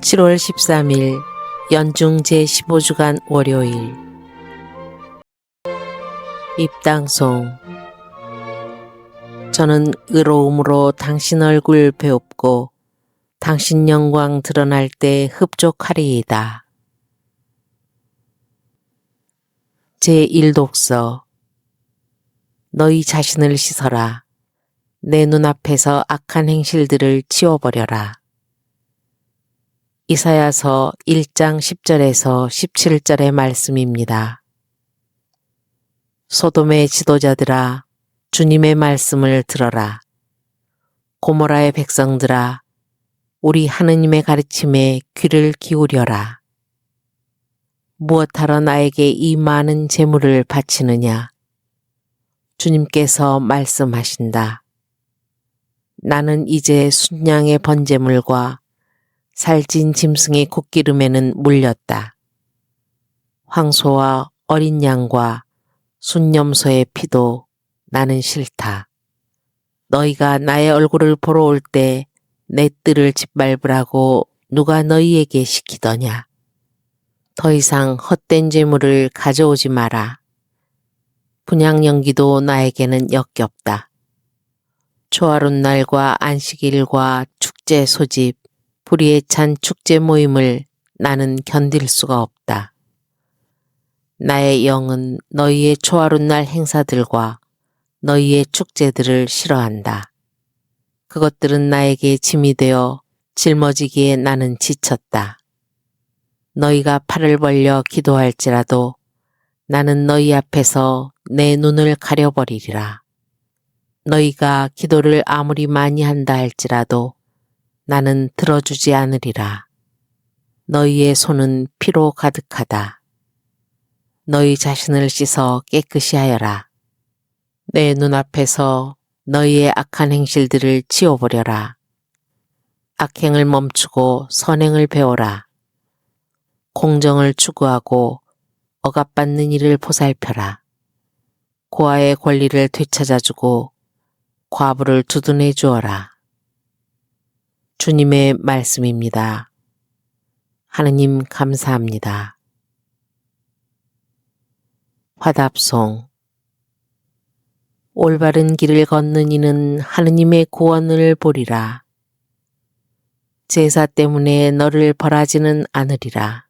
7월 13일 연중 제15주간 월요일 입당송. 저는 의로움으로 당신 얼굴 배웁고 당신 영광 드러날 때 흡족하리이다. 제1독서. 너희 자신을 씻어라. 내 눈앞에서 악한 행실들을 치워버려라. 이사야서 1장 10절에서 17절의 말씀입니다. 소돔의 지도자들아, 주님의 말씀을 들어라. 고모라의 백성들아, 우리 하느님의 가르침에 귀를 기울여라. 무엇하러 나에게 이 많은 재물을 바치느냐? 주님께서 말씀하신다. 나는 이제 순양의 번제물과 살찐 짐승의 콧기름에는 물렸다. 황소와 어린 양과 순염소의 피도 나는 싫다. 너희가 나의 얼굴을 보러 올 때 내 뜰을 짓밟으라고 누가 너희에게 시키더냐. 더 이상 헛된 재물을 가져오지 마라. 분향 연기도 나에게는 역겹다. 초하룻날과 안식일과 축제 소집, 불의에 찬 축제 모임을 나는 견딜 수가 없다. 나의 영은 너희의 초하룻날 행사들과 너희의 축제들을 싫어한다. 그것들은 나에게 짐이 되어 짊어지기에 나는 지쳤다. 너희가 팔을 벌려 기도할지라도 나는 너희 앞에서 내 눈을 가려버리리라. 너희가 기도를 아무리 많이 한다 할지라도 나는 들어주지 않으리라. 너희의 손은 피로 가득하다. 너희 자신을 씻어 깨끗이 하여라. 내 눈앞에서 너희의 악한 행실들을 치워버려라. 악행을 멈추고 선행을 배워라. 공정을 추구하고 억압받는 이를 보살펴라. 고아의 권리를 되찾아주고 과부를 두둔해 주어라. 주님의 말씀입니다. 하느님 감사합니다. 화답송. 올바른 길을 걷는 이는 하느님의 구원을 보리라. 제사 때문에 너를 벌하지는 않으리라.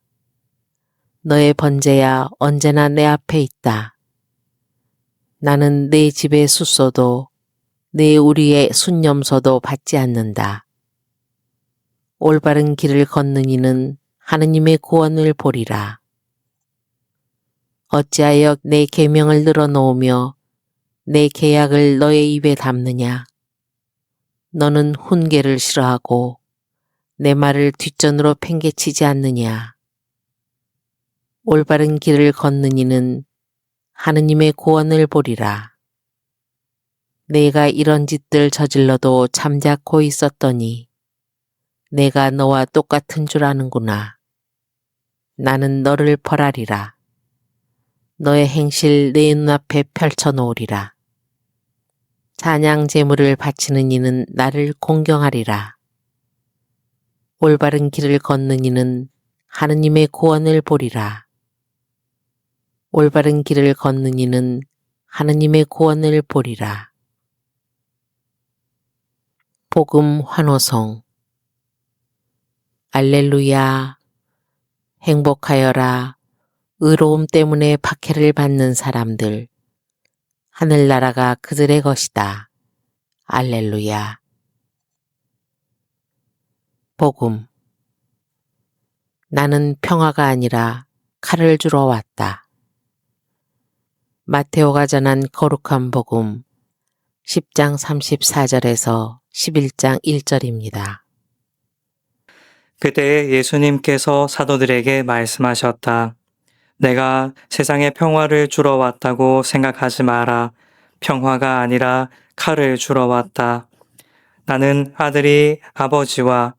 너의 번제야 언제나 내 앞에 있다. 나는 내 집의 숫소도 내 우리의 순염소도 받지 않는다. 올바른 길을 걷는 이는 하느님의 구원을 보리라. 어찌하여 내 계명을 늘어놓으며 내 계약을 너의 입에 담느냐? 너는 훈계를 싫어하고 내 말을 뒷전으로 팽개치지 않느냐? 올바른 길을 걷는 이는 하느님의 구원을 보리라. 내가 이런 짓들 저질러도 잠자코 있었더니 내가 너와 똑같은 줄 아는구나. 나는 너를 벌하리라. 너의 행실 내 눈앞에 펼쳐놓으리라. 찬양 제물을 바치는 이는 나를 공경하리라. 올바른 길을 걷는 이는 하느님의 구원을 보리라. 올바른 길을 걷는 이는 하느님의 구원을 보리라. 복음 환호성. 알렐루야. 행복하여라. 의로움 때문에 박해를 받는 사람들. 하늘나라가 그들의 것이다. 알렐루야. 복음. 나는 평화가 아니라 칼을 주러 왔다. 마테오가 전한 거룩한 복음 10장 34절에서 11장 1절입니다. 그때 예수님께서 사도들에게 말씀하셨다. 내가 세상에 평화를 주러 왔다고 생각하지 마라. 평화가 아니라 칼을 주러 왔다. 나는 아들이 아버지와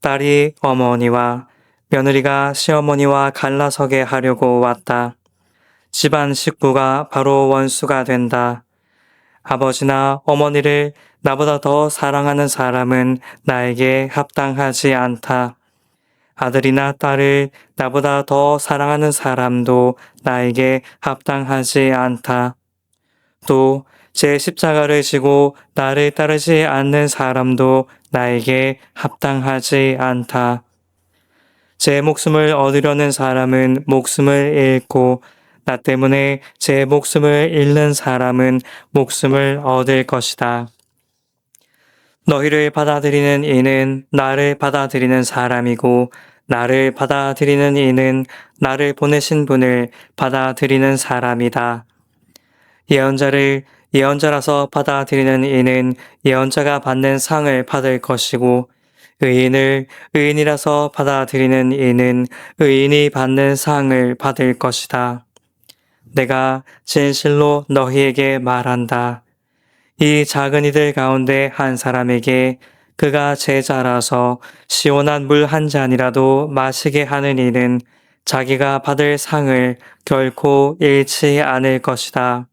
딸이 어머니와 며느리가 시어머니와 갈라서게 하려고 왔다. 집안 식구가 바로 원수가 된다. 아버지나 어머니를 나보다 더 사랑하는 사람은 나에게 합당하지 않다. 아들이나 딸을 나보다 더 사랑하는 사람도 나에게 합당하지 않다. 또 제 십자가를 지고 나를 따르지 않는 사람도 나에게 합당하지 않다. 제 목숨을 얻으려는 사람은 목숨을 잃고 나 때문에 제 목숨을 잃는 사람은 목숨을 얻을 것이다. 너희를 받아들이는 이는 나를 받아들이는 사람이고 나를 받아들이는 이는 나를 보내신 분을 받아들이는 사람이다. 예언자를 예언자라서 받아들이는 이는 예언자가 받는 상을 받을 것이고 의인을 의인이라서 받아들이는 이는 의인이 받는 상을 받을 것이다. 내가 진실로 너희에게 말한다. 이 작은 이들 가운데 한 사람에게 그가 제자라서 시원한 물 한 잔이라도 마시게 하는 이는 자기가 받을 상을 결코 잃지 않을 것이다.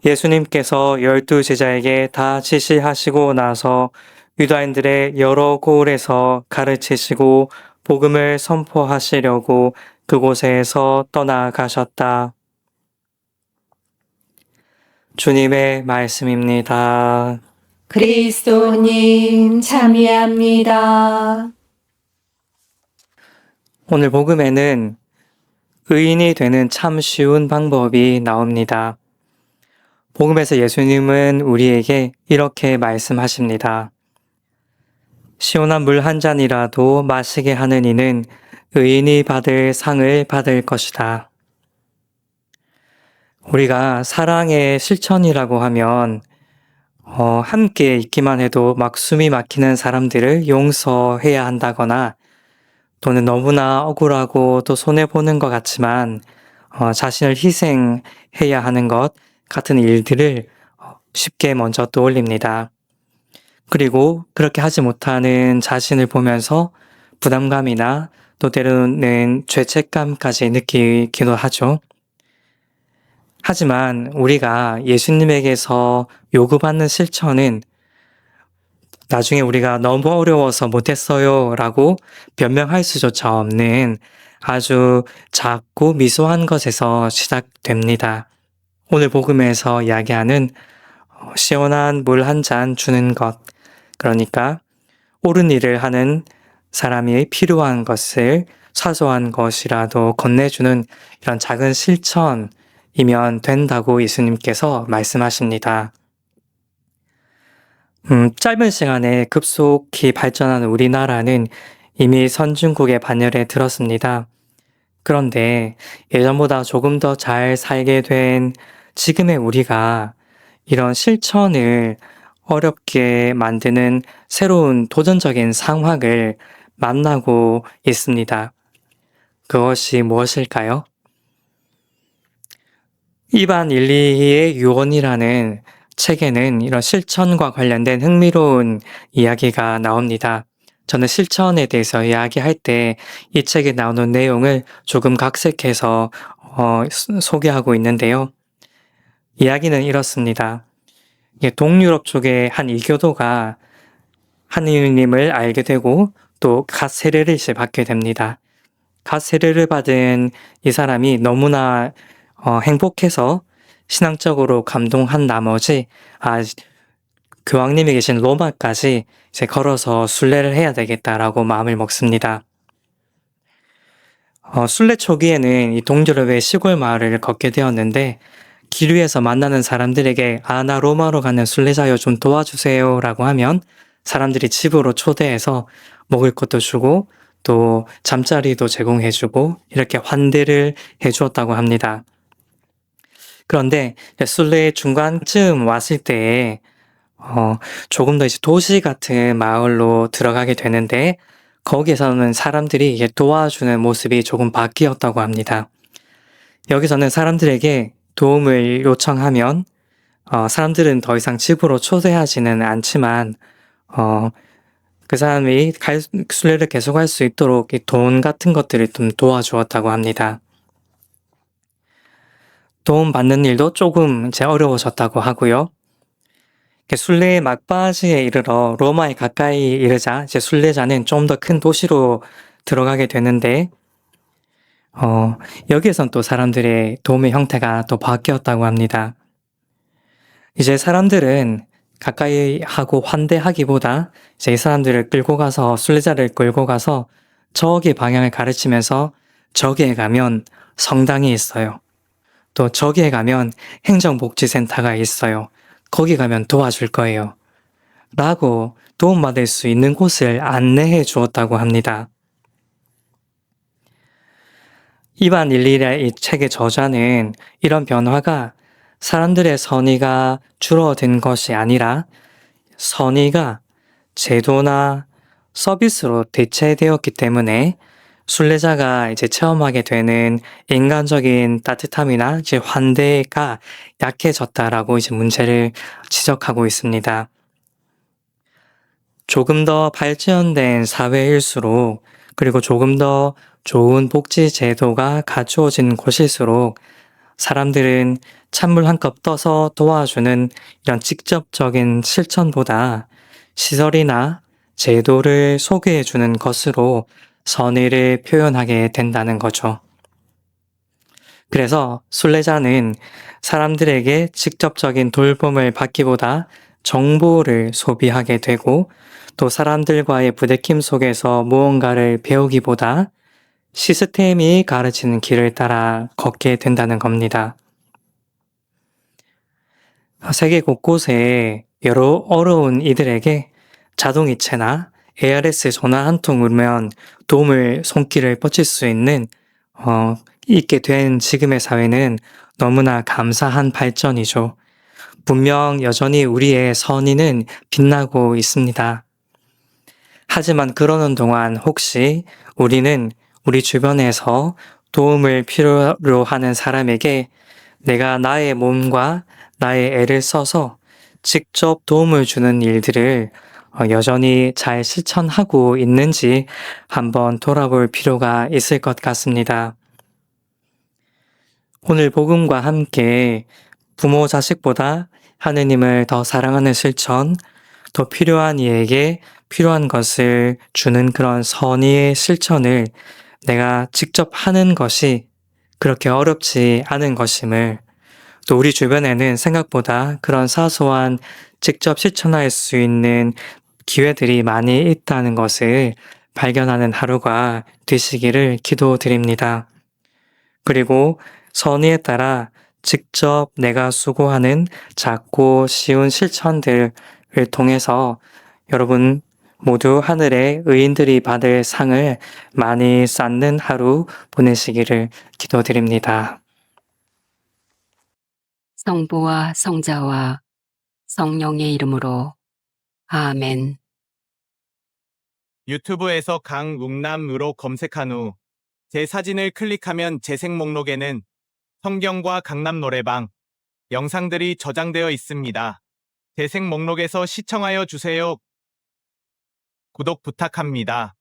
예수님께서 12 제자에게 다 지시하시고 나서 유다인들의 여러 고을에서 가르치시고 복음을 선포하시려고 그곳에서 떠나가셨다. 주님의 말씀입니다. 그리스도님 참여합니다. 오늘 복음에는 의인이 되는 참 쉬운 방법이 나옵니다. 복음에서 예수님은 우리에게 이렇게 말씀하십니다. 시원한 물 한 잔이라도 마시게 하는 이는 의인이 받을 상을 받을 것이다. 우리가 사랑의 실천이라고 하면 함께 있기만 해도 막 숨이 막히는 사람들을 용서해야 한다거나 또는 너무나 억울하고 또 손해보는 것 같지만 자신을 희생해야 하는 것 같은 일들을 쉽게 먼저 떠올립니다. 그리고 그렇게 하지 못하는 자신을 보면서 부담감이나 또 때로는 죄책감까지 느끼기도 하죠. 하지만 우리가 예수님에게서 요구받는 실천은 나중에 우리가 너무 어려워서 못했어요 라고 변명할 수조차 없는 아주 작고 미소한 것에서 시작됩니다. 오늘 복음에서 이야기하는 시원한 물 한 잔 주는 것, 그러니까 옳은 일을 하는 사람이 필요한 것을 사소한 것이라도 건네주는 이런 작은 실천이면 된다고 예수님께서 말씀하십니다. 짧은 시간에 급속히 발전하는 우리나라는 이미 선진국의 반열에 들었습니다. 그런데 예전보다 조금 더 잘 살게 된 지금의 우리가 이런 실천을 어렵게 만드는 새로운 도전적인 상황을 만나고 있습니다. 그것이 무엇일까요? 이반 일리의 유언이라는 책에는 이런 실천과 관련된 흥미로운 이야기가 나옵니다. 저는 실천에 대해서 이야기할 때 이 책에 나오는 내용을 조금 각색해서 소개하고 있는데요. 이야기는 이렇습니다. 동유럽 쪽의 한 이교도가 하느님을 알게 되고 또 갓 세례를 이제 받게 됩니다. 갓 세례를 받은 이 사람이 너무나 행복해서 신앙적으로 감동한 나머지 교황님이 계신 로마까지 이제 걸어서 순례를 해야 되겠다라고 마음을 먹습니다. 순례 초기에는 이 동유럽의 시골 마을을 걷게 되었는데 길 위에서 만나는 사람들에게 나 로마로 가는 순례자요 좀 도와주세요 라고 하면 사람들이 집으로 초대해서 먹을 것도 주고 또 잠자리도 제공해주고 이렇게 환대를 해주었다고 합니다. 그런데 순례 중간쯤 왔을 때에 조금 더 이제 도시 같은 마을로 들어가게 되는데 거기에서는 사람들이 이게 도와주는 모습이 조금 바뀌었다고 합니다. 여기서는 사람들에게 도움을 요청하면 사람들은 더 이상 집으로 초대하지는 않지만 그 사람이 순례를 계속할 수 있도록 돈 같은 것들을 좀 도와주었다고 합니다. 도움 받는 일도 조금 이제 어려워졌다고 하고요. 순례의 막바지에 이르러 로마에 가까이 이르자 이제 순례자는 좀 더 큰 도시로 들어가게 되는데 여기에선 또 사람들의 도움의 형태가 또 바뀌었다고 합니다. 이제 사람들은 가까이 하고 환대하기보다 이제 이 사람들을 끌고 가서 순례자를 끌고 가서 저기 방향을 가르치면서 저기에 가면 성당이 있어요. 또 저기에 가면 행정복지센터가 있어요. 거기 가면 도와줄 거예요. 라고 도움받을 수 있는 곳을 안내해 주었다고 합니다. 이반 일일의 이 책의 저자는 이런 변화가 사람들의 선의가 줄어든 것이 아니라 선의가 제도나 서비스로 대체되었기 때문에 순례자가 이제 체험하게 되는 인간적인 따뜻함이나 이제 환대가 약해졌다라고 이제 문제를 지적하고 있습니다. 조금 더 발전된 사회일수록 그리고 조금 더 좋은 복지 제도가 갖추어진 곳일수록 사람들은 찬물 한 컵 떠서 도와주는 이런 직접적인 실천보다 시설이나 제도를 소개해 주는 것으로 선의를 표현하게 된다는 거죠. 그래서 순례자는 사람들에게 직접적인 돌봄을 받기보다 정보를 소비하게 되고 또 사람들과의 부대낌 속에서 무언가를 배우기보다 시스템이 가르치는 길을 따라 걷게 된다는 겁니다. 세계 곳곳에 여러 어려운 이들에게 자동이체나 ARS 전화 한 통 울면 도움을 손길을 뻗칠 수 있게 된 지금의 사회는 너무나 감사한 발전이죠. 분명 여전히 우리의 선의는 빛나고 있습니다. 하지만 그러는 동안 혹시 우리는 우리 주변에서 도움을 필요로 하는 사람에게 내가 나의 몸과 나의 애를 써서 직접 도움을 주는 일들을 여전히 잘 실천하고 있는지 한번 돌아볼 필요가 있을 것 같습니다. 오늘 복음과 함께 부모 자식보다 하느님을 더 사랑하는 실천, 더 필요한 이에게 필요한 것을 주는 그런 선의의 실천을 내가 직접 하는 것이 그렇게 어렵지 않은 것임을, 또 우리 주변에는 생각보다 그런 사소한 직접 실천할 수 있는 기회들이 많이 있다는 것을 발견하는 하루가 되시기를 기도드립니다. 그리고 선의에 따라 직접 내가 수고하는 작고 쉬운 실천들을 통해서 여러분 모두 하늘의 의인들이 받을 상을 많이 쌓는 하루 보내시기를 기도드립니다. 성부와 성자와 성령의 이름으로 아멘. 유튜브에서 강웅남으로 검색한 후 제 사진을 클릭하면 재생 목록에는 성경과 강남 노래방 영상들이 저장되어 있습니다. 재생 목록에서 시청하여 주세요. 구독 부탁합니다.